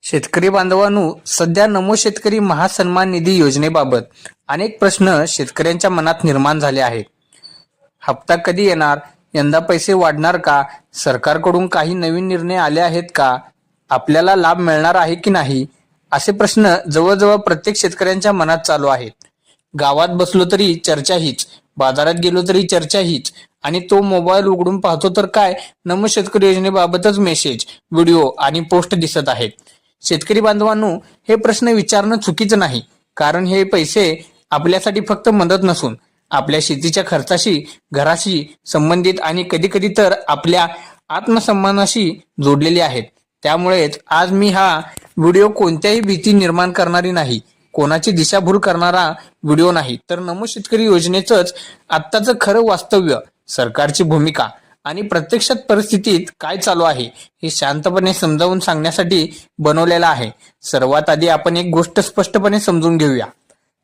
शेतकरी बांधवांनो, सध्या नमो शेतकरी महासन्मान निधी योजनेबाबत अनेक प्रश्न शेतकऱ्यांच्या मनात निर्माण झाले आहेत. हप्ता कधी येणार? यंदा पैसे वाढणार का? सरकारकडून काही नवीन निर्णय आले आहेत का? आपल्याला लाभ मिळणार आहे की नाही? असे प्रश्न जवळजवळ प्रत्येक शेतकऱ्यांच्या मनात चालू आहेत. गावात बसलो तरी चर्चा हीच, बाजारात गेलो तरी चर्चा हीच, आणि तो मोबाईल उघडून पाहतो तर काय, नमो शेतकरी योजनेबाबतच मेसेज, व्हिडिओ आणि पोस्ट दिसत आहेत. शेतकरी बांधवांनो, हे प्रश्न विचारणं चुकीचं नाही, कारण हे पैसे आपल्यासाठी फक्त मदत नसून आपल्या शेतीच्या खर्चाशी, घराशी संबंधित आणि कधी कधी तर आपल्या आत्मसन्मानाशी जोडलेले आहेत. त्यामुळेच आज मी हा व्हिडिओ कोणत्याही भीती निर्माण करणारी नाही, कोणाची दिशाभूल करणारा व्हिडिओ नाही, तर नमो शेतकरी योजनेचंच आत्ताचं खरं वास्तव्य, सरकारची भूमिका आणि प्रत्यक्षात परिस्थितीत काय चालू आहे हे शांतपणे समजावून सांगण्यासाठी बनवलेला आहे. सर्वात आधी आपण एक गोष्ट स्पष्टपणे समजून घेऊया.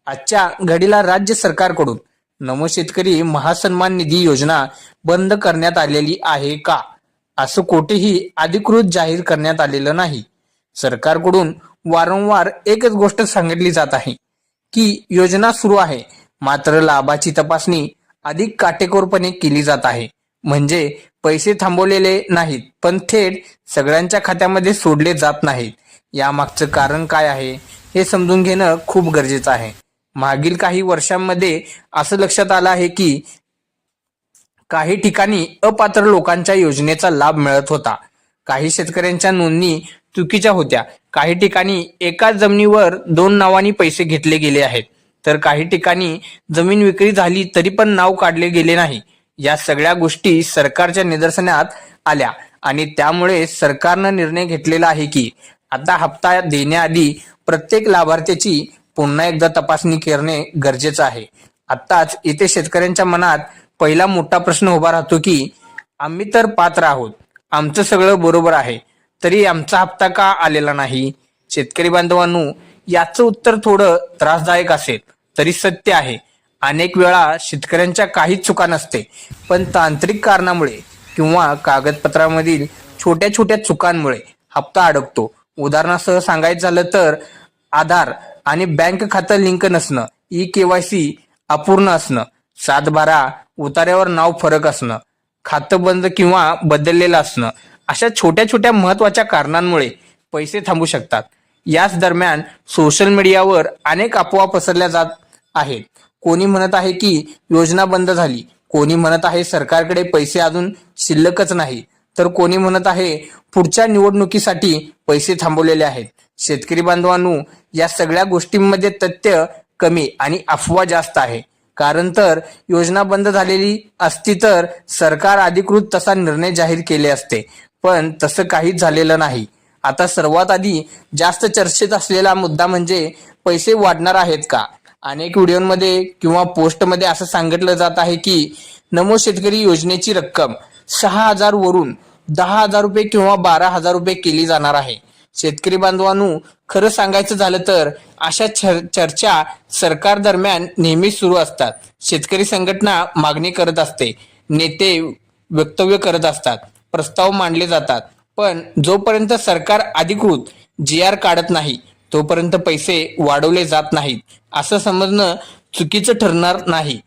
आजच्या घडीला राज्य सरकारकडून नमो शेतकरी महासन्मान निधी योजना बंद करण्यात आलेली आहे का, असं कोठेही अधिकृत जाहीर करण्यात आलेलं नाही. सरकारकडून वारंवार एकच गोष्ट सांगितली जात आहे की योजना सुरू आहे, मात्र लाभाची तपासणी अधिक काटेकोरपणे केली जात आहे. म्हणजे पैसे थांबवलेले नाहीत, पण थेट सगळ्यांच्या खात्यामध्ये सोडले जात नाहीत. यामागचं कारण काय आहे हे समजून घेणं खूप गरजेचं आहे. मागील काही वर्षांमध्ये असं लक्षात आलं आहे की काही ठिकाणी अपात्र लोकांच्या योजनेचा लाभ मिळत होता. काही शेतकऱ्यांच्या नोंदणी चुकीच्या होत्या. काही ठिकाणी एकाच जमिनीवर 2 नावांनी पैसे घेतले गेले आहेत, तर काही ठिकाणी जमीन विक्री झाली तरी पण नाव काढले गेले नाही. या सगळ्या गोष्टी सरकारच्या निदर्शनात आल्या आणि त्यामुळे सरकारनं निर्णय घेतलेला आहे की आता हप्ता देण्याआधी प्रत्येक लाभार्थ्याची पुन्हा एकदा तपासणी करणे गरजेचं आहे. आत्ताच इथे शेतकऱ्यांच्या मनात पहिला मोठा प्रश्न उभा राहतो की आम्ही तर पात्र आहोत, आमचं सगळं बरोबर आहे, तरी आमचा हप्ता का आलेला नाही? शेतकरी बांधवांनो, याचं उत्तर थोडं त्रासदायक असेल तरी सत्य आहे. अनेक वेळा शेतकऱ्यांच्या काहीच चुका नसते, पण तांत्रिक कारणामुळे किंवा कागदपत्रामधील छोट्या छोट्या चुकांमुळे हप्ता अडकतो. उदाहरणासह सांगायचं झालं तर आधार आणि बँक खातं लिंक नसणं, KYC अपूर्ण असणं, 7/12 उतार्यावर नाव फरक असणं, खातं बंद किंवा बदललेलं असणं, अशा छोट्या छोट्या महत्वाच्या कारणांमुळे पैसे थांबू शकतात. याच दरम्यान सोशल मीडियावर अनेक अफवा पसरल्या जात आहेत. कोणी म्हणत आहे की योजना बंद झाली, कोणी म्हणत आहे सरकारकडे पैसे अजून शिल्लकच नाही, तर कोणी म्हणत आहे पुढच्या निवडणुकीसाठी पैसे थांबवलेले आहेत. शेतकरी बांधवांनो, या सगळ्या गोष्टींमध्ये तथ्य कमी आणि अफवा जास्त आहे. कारण तर योजना बंद झालेली असती तर सरकार अधिकृत तसा निर्णय जाहीर केले असते, पण तसं काहीच झालेलं नाही. आता सर्वात आधी जास्त चर्चेत असलेला मुद्दा म्हणजे पैसे वाढणार आहेत का? अनेक व्हिडिओमध्ये किंवा पोस्टमध्ये असं सांगितलं जात आहे की नमो शेतकरी योजनेची रक्कम 6,000 वरून 10,000 रुपये किंवा 12,000 रुपये केली जाणार आहे. शेतकरी बांधवांनो, खरं सांगायचं झालं तर अशा चर्चा सरकार दरम्यान नेहमीच सुरू असतात. शेतकरी संघटना मागणी करत असते, नेते वक्तव्य करत असतात, प्रस्ताव मांडले जातात, पण जोपर्यंत सरकार अधिकृत GR काढत नाही तोपर्यंत पैसे वाढवले जात नाहीत असं समजणं चुकीचं ठरणार नाही.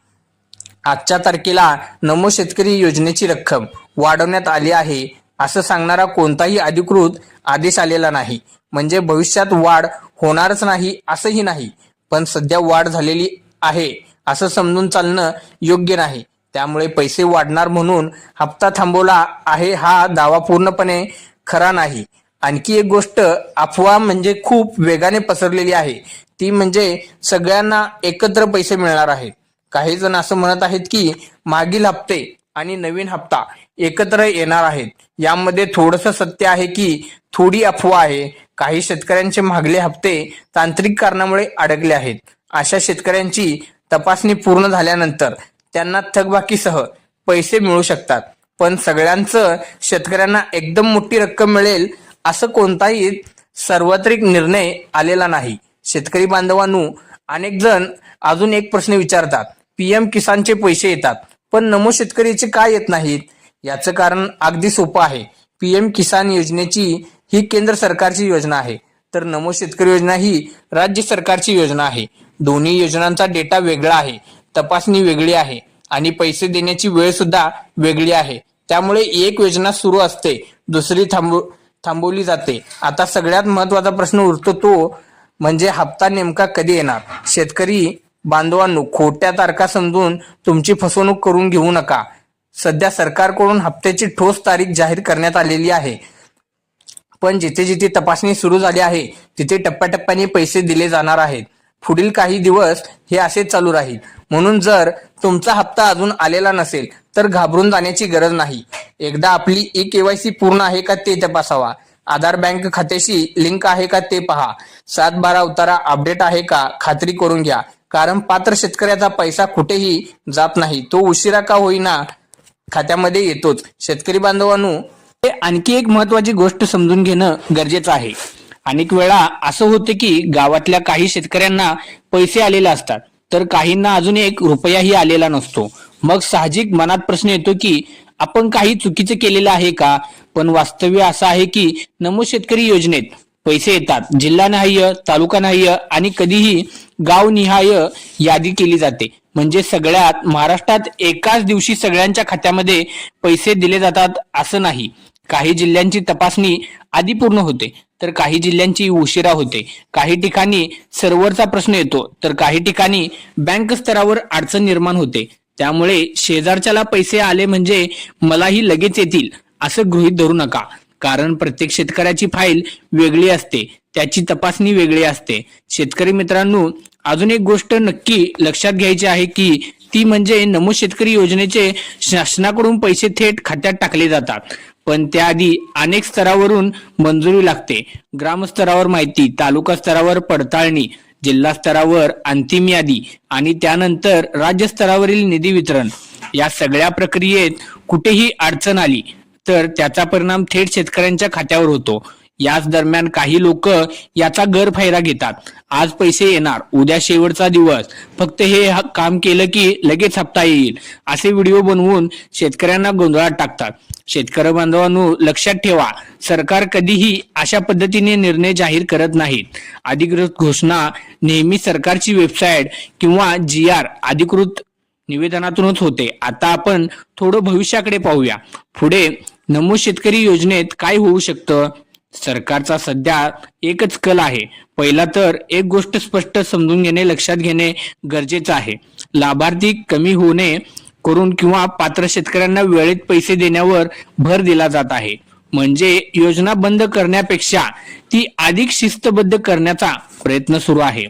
आजच्या तारखेला नमो शेतकरी योजनेची रक्कम वाढवण्यात आली आहे असं सांगणारा कोणताही अधिकृत आदेश आलेला नाही. म्हणजे भविष्यात वाढ होणारच नाही असंही नाही, पण सध्या वाढ झालेली आहे असं समजून चालणं योग्य नाही. त्यामुळे पैसे वाढणार म्हणून हप्ता थांबवला आहे हा दावा पूर्णपणे खरा नाही. आणखी एक गोष्ट अफवा म्हणजे खूप वेगाने पसरलेली आहे, ती म्हणजे सगळ्यांना एकत्र पैसे मिळणार आहेत. काही जण असं म्हणत आहेत की मागील हप्ते आणि नवीन हप्ता एकत्र येणार आहेत. यामध्ये थोडंसं सत्य आहे की थोडी अफवा आहे. काही शेतकऱ्यांचे मागले हप्ते तांत्रिक कारणामुळे अडकले आहेत. अशा शेतकऱ्यांची तपासणी पूर्ण झाल्यानंतर त्यांना थकबाकीसह पैसे मिळू शकतात. पण सगळ्यांचं शेतकऱ्यांना एकदम मोठी रक्कम मिळेल असं कोणताही सार्वत्रिक निर्णय आलेला नाही. शेतकरी बांधवांनो, अनेक जण अजून एक प्रश्न विचारतात, PM किसानचे पैसे येतात पण नमो शेतकरीचे काय येत नाहीत? याचं कारण अगदी सोपं आहे. PM किसान योजनेची ही केंद्र सरकारची योजना आहे, तर नमो शेतकरी योजना ही राज्य सरकारची योजना आहे. दोन्ही योजनांचा डेटा वेगळा आहे, तपासणी वेगळी आहे आणि पैसे देण्याची वेळ सुद्धा वेगळी आहे. त्यामुळे एक योजना सुरू असते, दुसरी थांबवली जाते. आता सगळ्यात महत्वाचा प्रश्न उरतो तो म्हणजे हप्ता नेमका कधी येणार. शेतकरी बांधवांनो, खोट्या तारखा समजून तुमची फसवणूक करून घेऊ नका. सध्या सरकारकडून हप्त्याची ठोस तारीख जाहीर करण्यात आलेली आहे, पण जिथे जिथे तपासणी सुरू झाली आहे तिथे टप्प्याटप्प्याने पैसे दिले जाणार आहेत. पुढील काही दिवस हे असेच चालू राहील. म्हणून जर तुमचा हप्ता अजून आलेला नसेल तर घाबरून जाण्याची गरज नाही. एकदा आपली KYC पूर्ण आहे का ते तपासावा. आधार बँक खात्याशी लिंक आहे का ते पहा. 7/12 उतारा अपडेट आहे का खात्री करून घ्या. कारण पात्र शेतकऱ्याचा पैसा कुठेही जात नाही, तो उशिरा का होईना खात्यामध्ये येतोच. शेतकरी बांधवांनो, आणखी एक महत्वाची गोष्ट समजून घेणं गरजेचं आहे. अनेक वेळा असं होतं की गावातल्या काही शेतकऱ्यांना पैसे आलेले असतात तर काहींना अजून एक रुपयाही आलेला नसतो. मग साहजिक मनात प्रश्न येतो की आपण काही चुकीचं केलेलं आहे का. पण वास्तव्य असं आहे की नमो शेतकरी योजनेत पैसे येतात. जिल्हानिहाय, तालुकानिहाय आणि कधीही गावनिहाय यादी केली जाते. म्हणजे सगळ्यात महाराष्ट्रात एकाच दिवशी सगळ्यांच्या खात्यामध्ये पैसे दिले जातात असं नाही. काही जिल्ह्यांची तपासणी आधी पूर्ण होते तर काही जिल्ह्यांची उशिरा होते. काही ठिकाणी सर्व्हरचा प्रश्न येतो तर काही ठिकाणी बँक स्तरावर अडचण निर्माण होते. त्यामुळे शेजारच्याला पैसे आले म्हणजे मलाही लगेच येतील असं गृहीत धरू नका. कारण प्रत्येक शेतकऱ्याची फाईल वेगळी असते, त्याची तपासणी वेगळी असते. शेतकरी मित्रांनो, अजून एक गोष्ट नक्की लक्षात घ्यायची आहे की ती म्हणजे नमो शेतकरी योजनेचे शासनाकडून पैसे थेट खात्यात टाकले जातात, पण त्याआधी अनेक स्तरावरून मंजुरी लागते. ग्रामस्तरावर माहिती, तालुका स्तरावर पडताळणी, जिल्हा स्तरावर अंतिम यादी आणि त्यानंतर राज्य स्तरावरील निधी वितरण. या सगळ्या प्रक्रियेत कुठेही अडचण आली तर त्याचा परिणाम थेट शेतकऱ्यांच्या खात्यावर होतो. याच दरम्यान काही लोक याचा गैरफायदा घेतात. आज पैसे येणार, उद्या शेवटचा दिवस, फक्त हे काम केलं की लगेच हप्ता येईल असे व्हिडिओ बनवून शेतकऱ्यांना गोंधळात टाकतात. शेतकरी बांधवांनो, लक्षात ठेवा, सरकार कधीही अशा पद्धतीने निर्णय जाहीर करत नाहीत. अधिकृत घोषणा नेहमी सरकारची वेबसाईट किंवा GR अधिकृत निवेदनातूनच होते. आता आपण थोडं भविष्याकडे पाहूया. पुढे नमो शेतकरी योजनेत काय होऊ शकतं. सरकारचा सध्या एकच कल आहे. पहिला तर एक गोष्ट स्पष्ट समजून घेणे, लक्षात घेणे गरजेचं आहे. लाभार्थी कमी होणे करून किंवा पात्र शेतकऱ्यांना वेळेत पैसे देण्यावर भर दिला जात आहे. म्हणजे योजना बंद करण्यापेक्षा ती अधिक शिस्तबद्ध करण्याचा प्रयत्न सुरू आहे.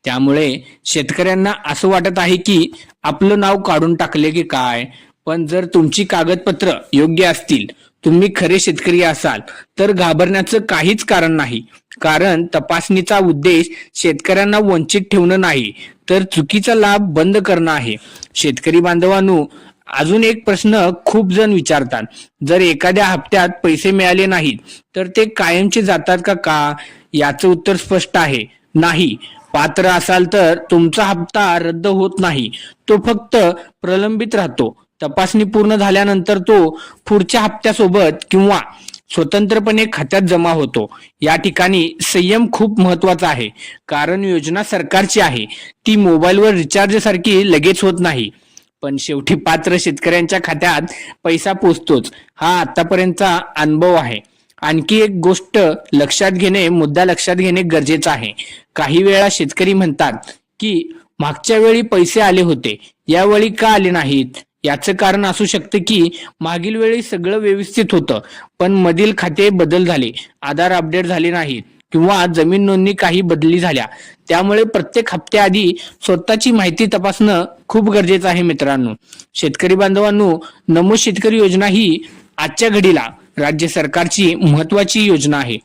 त्यामुळे शेतकऱ्यांना असं वाटत आहे की आपलं नाव काढून टाकले की काय. पण जर तुमची कागदपत्र योग्य असतील, तुम्ही खरे शेतकरी असाल तर घाबरण्याचं काहीच कारण नाही. कारण तपासणीचा उद्देश शेतकऱ्यांना वंचित ठेवणं नाही तर चुकीचा लाभ बंद करणं आहे. शेतकरी बांधवांनो, अजून एक प्रश्न खूप जण विचारतात, जर एखाद्या हप्त्यात पैसे मिळाले नाहीत तर ते कायमचे जातात का. याचं उत्तर स्पष्ट आहे, नाही. पात्र असाल तर तुमचा हप्ता रद्द होत नाही, तो फक्त प्रलंबित राहतो. तपासणी पूर्ण झाल्यानंतर तो पुढच्या हप्त्यासोबत किंवा स्वतंत्रपणे खात्यात जमा होतो. या ठिकाणी संयम खूप महत्वाचा आहे. कारण योजना सरकारची आहे, ती मोबाईलवर रिचार्ज सारखी लगेच होत नाही. पण शेवटी पात्र शेतकऱ्यांच्या खात्यात पैसा पोचतोच. हा आतापर्यंतचा अनुभव आहे. आणखी एक गोष्ट मुद्दा लक्षात घेणे गरजेचं आहे. काही वेळा शेतकरी म्हणतात की मागच्या वेळी पैसे आले होते, यावेळी का आले नाहीत. याचं कारण असू शकतं की मागील वेळी सगळं व्यवस्थित होतं पण मधील खाते बदल झाले, आधार अपडेट झाले नाहीत किंवा जमीन नोंदणी काही बदली झाल्या. त्यामुळे प्रत्येक हप्त्याआधी स्वतःची माहिती तपासणं खूप गरजेचं आहे. मित्रांनो, शेतकरी बांधवांनो, नमो शेतकरी योजना ही आजच्या घडीला राज्य सरकारची महत्वाची योजना आहे.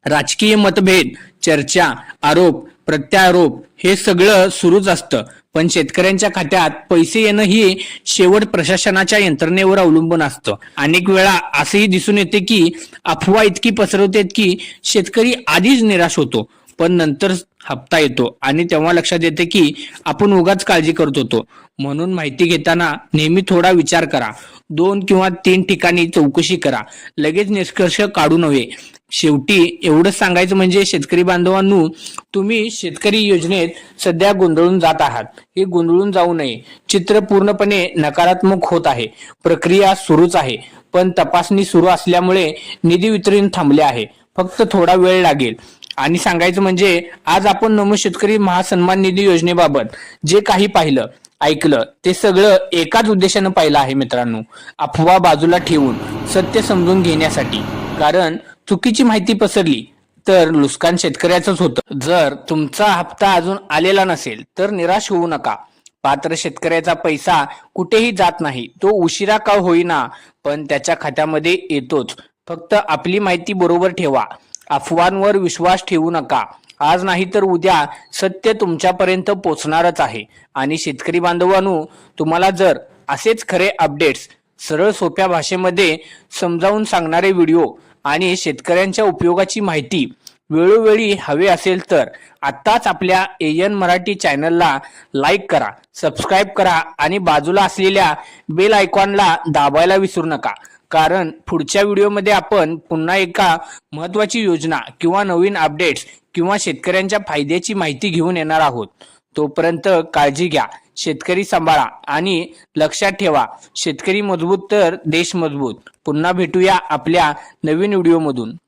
राजकीय मतभेद, चर्चा, आरोप प्रत्यारोप हे सगळं सुरूच असतं, पण शेतकऱ्यांच्या खात्यात पैसे येणं ही शेवट प्रशासनाच्या यंत्रणेवर अवलंबून असतं. अनेक वेळा असंही दिसून येते की अफवा इतकी पसरवतात की शेतकरी आधीच निराश होतो, पण नंतर हप्ता येतो आणि तेव्हा लक्षात येते की आपण उगाच काळजी करत होतो. म्हणून माहिती घेताना नेहमी थोडा विचार करा. 2 किंवा 3 ठिकाणी चौकशी करा. लगेच निष्कर्ष काढू नये. शेवटी एवढंच सांगायचं म्हणजे शेतकरी बांधवांनो, तुम्ही शेतकरी योजनेत सध्या गोंधळून जात आहात. हे गोंधळून जाऊ नये. चित्र पूर्णपणे नकारात्मक होत आहे. प्रक्रिया सुरूच आहे, पण तपासणी सुरू असल्यामुळे निधी वितरण थांबले आहे. फक्त थोडा वेळ लागेल. आणि सांगायचं म्हणजे आज आपण नमो शेतकरी महासन्मान निधी योजनेबाबत जे काही पाहिलं ऐकलं ते सगळं एकाच उद्देशानं पाहिलं आहे मित्रांनो. अफवा बाजूला ठेवून सत्य समजून घेण्यासाठी. कारण चुकीची माहिती पसरली तर नुकसान शेतकऱ्याचंच होतं. जर तुमचा हप्ता अजून आलेला नसेल तर निराश होऊ नका. पात्र शेतकऱ्याचा पैसा कुठेही जात नाही. तो उशिरा का होईना पण त्याच्या खात्यामध्ये येतोच. फक्त आपली माहिती बरोबर ठेवा. अफवांवर विश्वास ठेवू नका. आज नाही तर उद्या सत्य तुमच्यापर्यंत पोहोचणारच आहे. आणि शेतकरी बांधवांनो, तुम्हाला जर असेच खरे अपडेट्स सरळ सोप्या भाषेमध्ये समजावून सांगणारे व्हिडिओ आणि शेतकऱ्यांच्या उपयोगाची माहिती वेळोवेळी हवे असेल तर आत्ताच आपल्या AN मराठी चॅनलला लाईक करा, सबस्क्राईब करा आणि बाजूला असलेल्या बेल आयकॉनला दाबायला विसरू नका. कारण पुढच्या व्हिडिओमध्ये आपण पुन्हा एका महत्त्वाची योजना किंवा नवीन अपडेट्स किंवा शेतकऱ्यांच्या फायद्याची माहिती घेऊन येणार आहोत. तोपर्यंत काळजी घ्या, शेतकरी सांभाळा आणि लक्षात ठेवा, शेतकरी मजबूत तर देश मजबूत. पुन्हा भेटूया आपल्या नवीन व्हिडिओमधून.